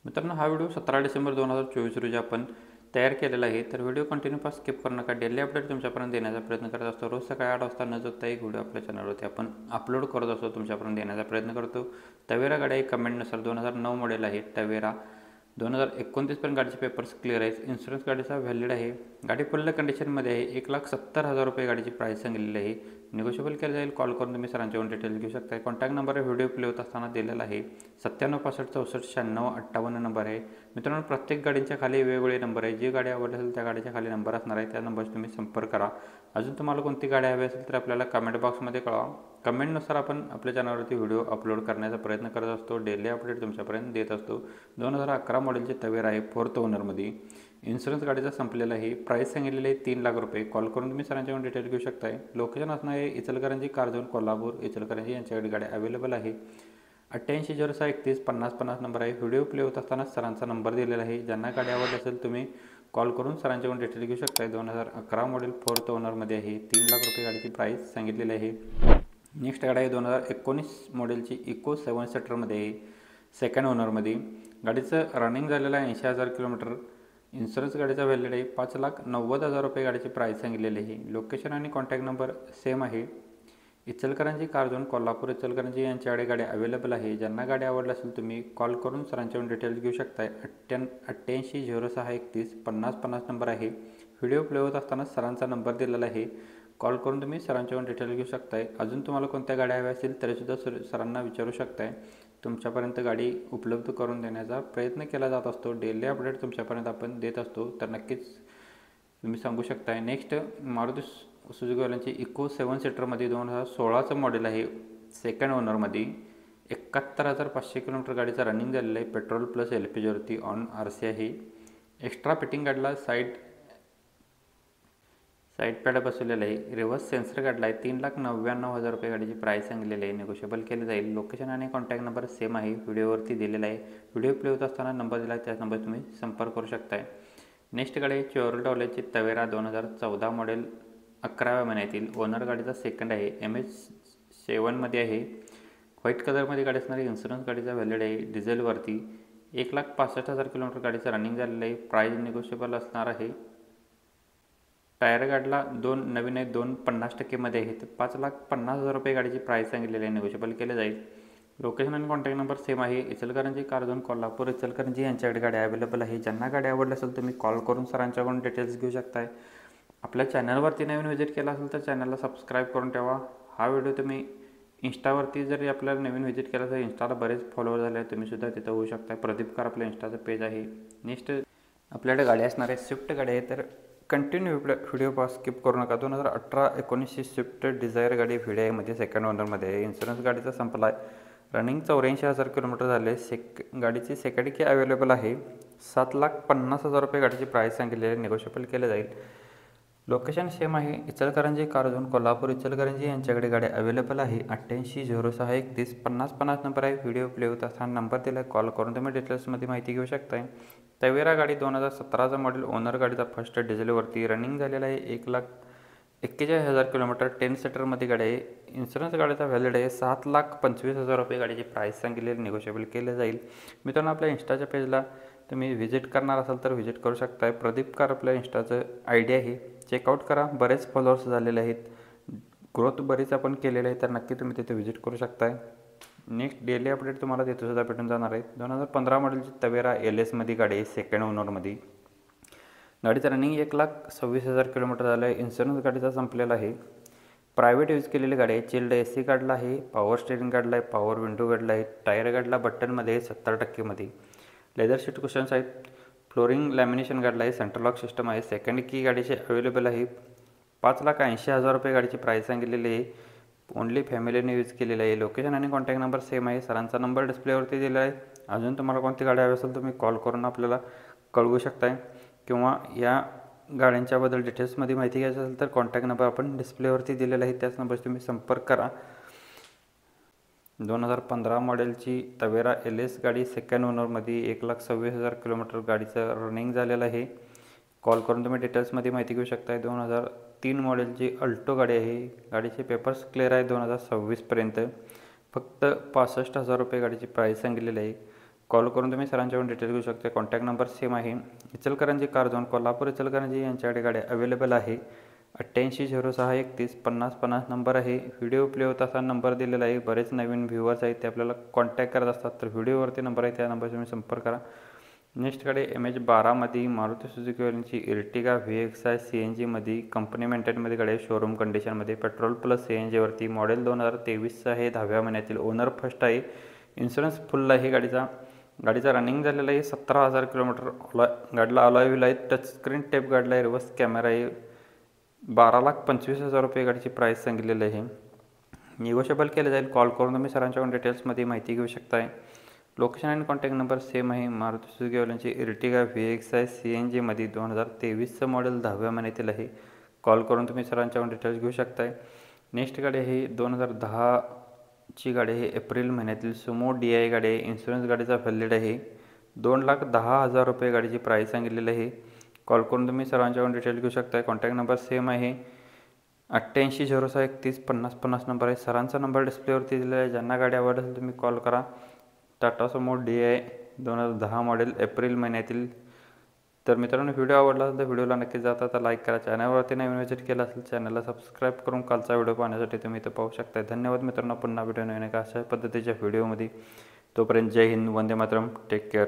मित्रांनो, हा व्हिडिओ 17 डिसेंबर 2024 रोजी आपण तयार केलेला आहे. तर व्हिडिओ कंटिन्यू पास स्किप करू नका. डेली अपडेट तुमच्यापर्यंत देण्याचा प्रयत्न करत असतो. रोज सकाळी 8 वाजता न चुकता एक व्हिडिओ आपल्या चॅनलवरती आपण अपलोड करत असतो, तुमच्यापर्यंत देण्याचा प्रयत्न करतो. तवेरा गाडी एक कमेंटनुसार 2009 मॉडेल आहे. तवेरा 2029पर्यंत गाडीचे पेपर्स क्लिअर आहेत. इन्शुरन्स गाडीचा व्हॅलिड आहे. गाडी फुल कंडिशनमध्ये आहे. 1,70,000 रुपये गाडीची प्राईस सांगितलेली आहे. निगोशिएबल केलं जाईल. कॉल करून तुम्ही सरांच्याकडून डिटेल्स घेऊ शकता. कॉन्टॅक्ट नंबर व्हिडिओ प्ले होत असताना दिलेला आहे. 9765649658 नंबर आहे. मित्रांनो, प्रत्येक गाडींच्या खाली वेगवेगळे नंबर आहे. जी गाडी आवडली असेल त्या गाडीच्या खाली नंबर असणार आहे. त्या नंबरशी तुम्ही संपर्क करा. अजून तुम्हाला कोणती गाडी हवी असेल तर आपल्याला कमेंट बॉक्समध्ये कळवा. कमेंटनुसार आपण आपल्या चॅनलवरती व्हिडिओ अपलोड करण्याचा प्रयत्न करत असतो. डेली अपडेट तुमच्यापर्यंत देत असतो. 2011 मॉडेलचे तवेरा आहे, 4th ओनरमध्ये. इन्शुरन्स गाडीचा संपलेला आहे. प्राईस सांगितलेली आहे 3,00,000 रुपये. कॉल करून तुम्ही सरांच्याकडून डिटेल घेऊ शकताय. लोकेशन असणार आहे इचलकरंजी, कारंजा, कोल्हापूर. इचलकरंजी यांच्याकडे गाडी अवेलेबल आहे. 8806315050 नंबर आहे. व्हिडिओ प्ले होत असताना सरांचा नंबर दिलेला आहे. ज्यांना गाडी आवडली असेल तुम्ही कॉल करून सरांच्याकडून डिटेल घेऊ शकताय. 2011 मॉडेल 4th ओनरमध्ये आहे. 3,00,000 रुपये गाडीची प्राईस सांगितलेली आहे. नेक्स्ट गाडी आहे 2019 मॉडेलची इको 7 सीटरमध्ये आहे, 2nd ओनरमध्ये. गाडीचं रनिंग झालेलं आहे 80,000 किलोमीटर. इन्शुरन्स गाडीचा व्हॅलिड आहे. 5,90,000 रुपये गाडीची प्राईस सांगितलेली आहे. लोकेशन आणि कॉन्टॅक्ट नंबर सेम आहे. इचलकरंजी, कारंजा, कोल्हापूर. इचलकरंजी यांच्याकडे गाडी अवेलेबल आहे. ज्यांना गाडी आवडली असेल तुम्ही कॉल करून सरांच्याकडून डिटेल्स घेऊ शकताय. 8806315050 नंबर आहे. व्हिडिओ प्ले होत असताना सरांचा नंबर दिलेला आहे. कॉल करून तुम्ही सरांच्याकडून डिटेल घेऊ शकताय. अजून तुम्हाला कोणत्या गाड्या हव्या असतील तरीसुद्धा सरांना विचारू शकताय. तुमच्यापर्यंत गाडी उपलब्ध करून देण्याचा प्रयत्न केला जात असतो. डेली अपडेट तुमच्यापर्यंत आपण देत असतो, तर नक्कीच तुम्ही सांगू शकताय. नेक्स्ट मारुती सुझुकीवाल्यांची इको 7 सीटरमध्ये 2016चं मॉडेल आहे, 2nd ओनरमध्ये. 71,500 किलोमीटर गाडीचा रनिंग झालेलं आहे. पेट्रोल प्लस LPGवरती ऑन RC आहे. एक्स्ट्रा फिटिंग गाडीला साईड पॅड बसवलेलं आहे. रिव्हर्स सेन्सर काढला आहे. 3,99,000 रुपये गाडीची प्राईस सांगितलेली आहे. निगोशिएबल केली जाईल. लोकेशन आणि कॉन्टॅक्ट नंबर सेम आहे. व्हिडिओवरती दिलेला आहे. व्हिडिओ प्ले होत असताना नंबर दिला आहे, त्याच नंबर तुम्ही संपर्क करू शकताय. नेक्स्ट गाडी आहे चेव्हरोलेटची तवेरा 2014 मॉडेल, 11व्या महिन्यातील. ओनर गाडीचा 2nd आहे. MH7मध्ये आहे. व्हाईट कलरमध्ये गाडी असणारी. इन्शुरन्स गाडीचा व्हॅलिड आहे. डिझेलवरती. 1,65,000 किलोमीटर गाडीचं रनिंग झालेलं आहे. प्राईस निगोशिएबल असणार आहे. टायर गाडीला 2 नवीन आहेत, 2 50%मध्ये आहेत. 5,50,000 रुपये गाडीची प्राईस सांगितलेली आहे. निगोशिएबल केले जाईल. लोकेशन आणि कॉन्टॅक्ट नंबर सेम आहे. इचलकरंजी, कारंजा, कोल्हापूर. इचलकरंजी यांच्याकडे गाडी अवेलेबल आहे. ज्यांना गाडी आवडली असेल तुम्ही कॉल करून सरांच्याकडून डिटेल्स घेऊ शकताय. आपल्या चॅनलवरती नवीन व्हिजिट केला असेल तर चॅनलला सबस्क्राईब करून ठेवा. हा व्हिडिओ तुम्ही इंस्टावरती जरी आपल्याला नवीन व्हिजिट केला तर इंस्टाला बरेच फॉलोअर झाले आहेत, तुम्हीसुद्धा तिथं होऊ शकता. प्रदीपकर आपल्या इंस्टाचं पेज आहे. नेक्स्ट आपल्याकडे गाडी असणार आहे स्विफ्ट गाडी आहे, तर कंटिन्यू व्हिडिओ पास स्किप करू नका. 2018-19 स्विफ्ट डिझायर गाडी VDIमध्ये 2nd ओनरमध्ये आहे. इन्शुरन्स गाडीचा संपला आहे. रनिंग 84,000 किलोमीटर झाले. गाडीची सेकंड की अवेलेबल आहे. 7,50,000 रुपये गाडीची प्राईस सांगितलेली आहे. निगोशिएबल केले जाईल. लोकेशन सेम आहे. इचलकरंजी, कारंजा, कोल्हापूर. इचलकरंजी यांच्याकडे गाडी अवेलेबल आहे. 8806315050 नंबर आहे. व्हिडिओ प्ले होत असताना नंबर दिला आहे. कॉल करून तुम्ही डिटेल्समध्ये माहिती घेऊ शकताय. तवेरा गाडी 2017चा मॉडेल. ओनर गाडीचा फर्स्ट डिझेलवरती. रनिंग झालेला आहे 1,41,000 किलोमीटर. 10 सीटरमध्ये गाडी आहे. इन्शुरन्स गाडीचा व्हॅलिड आहे. 7,25,000 रुपये गाडीची प्राईस सांगितलेली. निगोशिएबल केले जाईल. मित्रांनो, आपल्या इंस्टाच्या पेजला तुम्ही व्हिजिट करणार असाल तर व्हिजिट करू शकताय. प्रदीपकर आपल्या इंस्टाचं ID आहे, चेकआउट करा. बरेच फॉलोअर्स झालेले आहेत. ग्रोथ बरीच आपण केलेली आहे, तर नक्की तुम्ही तिथे व्हिजिट करू शकताय. नेक्स्ट डेली अपडेट तुम्हाला तिथे सुद्धा भेटून जाणार आहे. 2015 मॉडेलची तवेरा LSमध्ये गाडी आहे, 2nd ओनरमध्ये. गाडीचं रनिंग 1,26,000 किलोमीटर झालं आहे. इन्शुरन्स गाडीचा संपलेला आहे. प्रायव्हेट यूज केलेली गाडी आहे. चिल्ड AC काढला आहे. पॉवर स्टेअरिंग काढला आहे. पॉवर विंडो काढला आहे. टायर गाडला बटनमध्ये 70%मध्ये. लेदर सीट कुशन्स आहेत. फ्लोरिंग लॅमिनेशन काढला आहे. सेंट्रल लॉक सिस्टम आहे. सेकंड की गाडीची अवेलेबल आहे. 5,80,000 रुपये गाडीची प्राईस सांगितलेली आहे. ओनली फॅमिलीने यूज केलेलं आहे. लोकेशन आणि कॉन्टॅक्ट नंबर सेम आहे. सरांचा नंबर डिस्प्लेवरती दिला आहे. अजून तुम्हाला कोणती गाडी हवी असेल तुम्ही कॉल करून आपल्याला कळवू शकताय, किंवा या गाड्यांच्याबद्दल डिटेल्समध्ये माहिती घ्यायची असेल तर कॉन्टॅक्ट नंबर आपण डिस्प्लेवरती दिलेला आहे, त्याच नंबरशी तुम्ही संपर्क करा. 2015 मॉडेलची तवेरा LS गाडी 2nd ओनरमध्ये. 1,26,000 किलोमीटर गाडीचं रनिंग झालेलं आहे. कॉल करून तुम्ही डिटेल्समध्ये माहिती घेऊ शकताय. 2003 मॉडेलची अल्टो गाडी आहे. गाडीचे पेपर्स क्लिअर आहे 2026पर्यंत. फक्त 65,000 रुपये गाडीची प्राईस सांगितलेली आहे. कॉल करून तुम्ही सरांच्याकडून डिटेल घेऊ शकता. कॉन्टॅक्ट नंबर सेम आहे. इचलकरंजी कार झोन कोल्हापूर इचलकरंजी यांच्याकडे गाडी अवेलेबल आहे. 8806315050 नंबर आहे. व्हिडिओ प्ले होत असताना नंबर दिलेला आहे. बरेच नवीन व्ह्यूअर्स आहेत ते आपल्याला कॉन्टॅक्ट करत असतात, तर व्हिडिओवरती नंबर आहे त्या नंबरवर तुम्ही संपर्क करा. नेक्स्ट गाडी MH12मध्ये मारुती सुझुकीवाल्यांची इर्टिगा VXI CNGमध्ये कंपनी मेंटेनमध्ये गाडी आहे. शोरूम कंडिशनमध्ये पेट्रोल प्लस CNGवरती. मॉडेल 2023 आहे. 10व्या महिन्यातील. ओनर फर्स्ट आहे. इन्शुरन्स फुल आहे गाडीचा रनिंग झालेला आहे 17,000 किलोमीटर. गाडीला अलॉय व्हील आहे. टचस्क्रीन टेप गाडीला आहे. रिवर्स कॅमेरा आहे. 12,25,000 रुपये गाडीची प्राईस सांगितलेली आहे. निगोशिएबल केलं जाईल. कॉल करून तुम्ही सरांच्याकडून डिटेल्समध्ये माहिती घेऊ शकताय. लोकेशन आणि कॉन्टॅक्ट नंबर सेम आहे. मारुती सुझुकीवाल्यांची इर्टिगा VXI CNGमध्ये 2023 मॉडेल 10व्या महिन्यातील आहे. कॉल करून तुम्ही सरांच्याकडून डिटेल्स घेऊ शकताय. नेक्स्ट गाडी आहे 2010ची गाडी आहे. एप्रिल महिन्यातील सुमो DI गाडी आहे. इन्शुरन्स गाडीचा व्हॅलिड आहे. 2,10,000 रुपये गाडीची प्राईस सांगितलेली आहे. कॉल करून तुम्ही सरांच्याकडून डिटेल घेऊ शकता. कॉन्टॅक्ट नंबर सेम आहे. 8806315050 नंबर आहे. सरांचा नंबर डिस्प्लेवरती दिलेला आहे. ज्यांना गाडी आवडत असेल तुम्ही कॉल करा. Tata Sumo DI 2010 model April महिन्यातील. तर मित्रांनो, व्हिडिओ आवडला असेल तर व्हिडिओला नक्की जाता तर लाईक करा. चॅनलवरती नवीन व्हिजिट केला असेल चॅनलला सबस्क्राईब करून कालचा व्हिडिओ पाहण्यासाठी तुम्ही इथं पाहू शकता. धन्यवाद मित्रांनो. पुन्हा व्हिडिओ नवीन एका अशा पद्धतीच्या व्हिडिओमध्ये. तोपर्यंत जय हिंद, वंदे मातरम, टेक केअर.